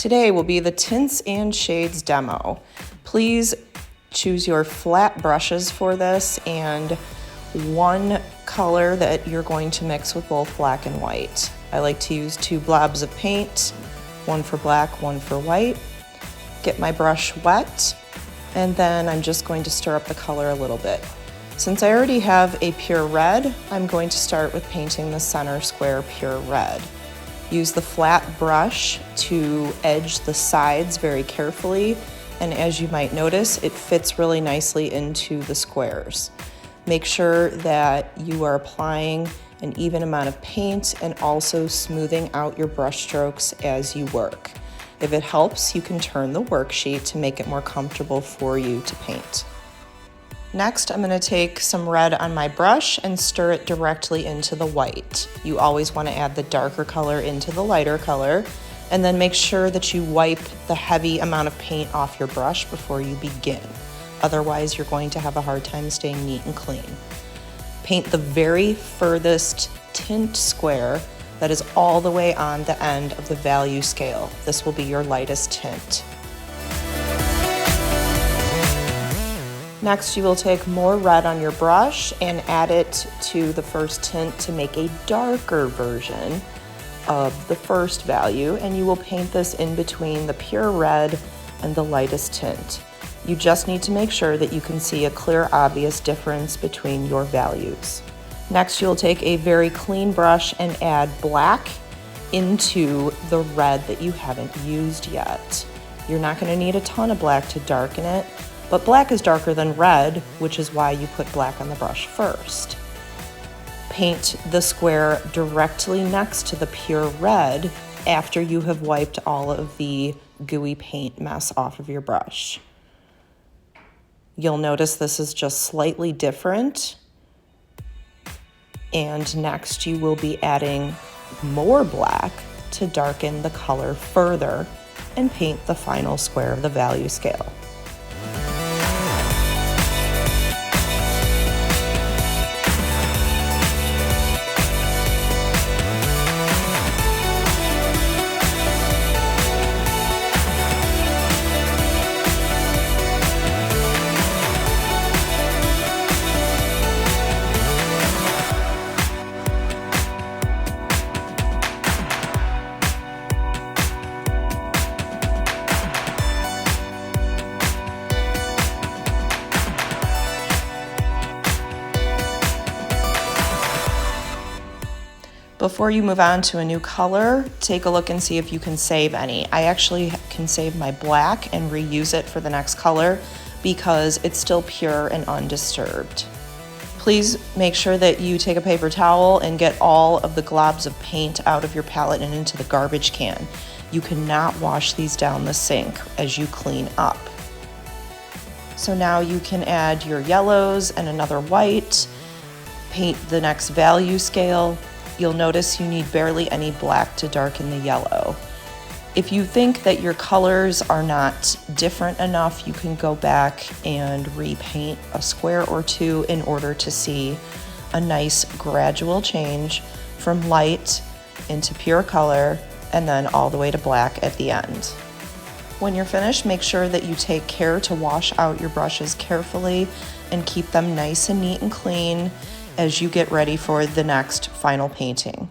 Today will be the Tints and Shades demo. Please choose your flat brushes for this and one color that you're going to mix with both black and white. I like to use 2 blobs of paint, one for black, one for white. Get my brush wet, and then I'm just going to stir up the color a little bit. Since I already have a pure red, I'm going to start with painting the center square pure red. Use the flat brush to edge the sides very carefully, and as you might notice, it fits really nicely into the squares. Make sure that you are applying an even amount of paint and also smoothing out your brush strokes as you work. If it helps, you can turn the worksheet to make it more comfortable for you to paint. Next, I'm going to take some red on my brush and stir it directly into the white. You always want to add the darker color into the lighter color, and then make sure that you wipe the heavy amount of paint off your brush before you begin. Otherwise, you're going to have a hard time staying neat and clean. Paint the very furthest tint square that is all the way on the end of the value scale. This will be your lightest tint. Next, you will take more red on your brush and add it to the first tint to make a darker version of the first value, and you will paint this in between the pure red and the lightest tint. You just need to make sure that you can see a clear, obvious difference between your values. Next, you'll take a very clean brush and add black into the red that you haven't used yet. You're not going to need a ton of black to darken it, but black is darker than red, which is why you put black on the brush first. Paint the square directly next to the pure red after you have wiped all of the gooey paint mess off of your brush. You'll notice this is just slightly different. And next you will be adding more black to darken the color further and paint the final square of the value scale. Before you move on to a new color, take a look and see if you can save any. I actually can save my black and reuse it for the next color because it's still pure and undisturbed. Please make sure that you take a paper towel and get all of the globs of paint out of your palette and into the garbage can. You cannot wash these down the sink as you clean up. So now you can add your yellows and another white, paint the next value scale. You'll notice you need barely any black to darken the yellow. If you think that your colors are not different enough, you can go back and repaint a square or two in order to see a nice gradual change from light into pure color and then all the way to black at the end. When you're finished, make sure that you take care to wash out your brushes carefully and keep them nice and neat and clean as you get ready for the next final painting.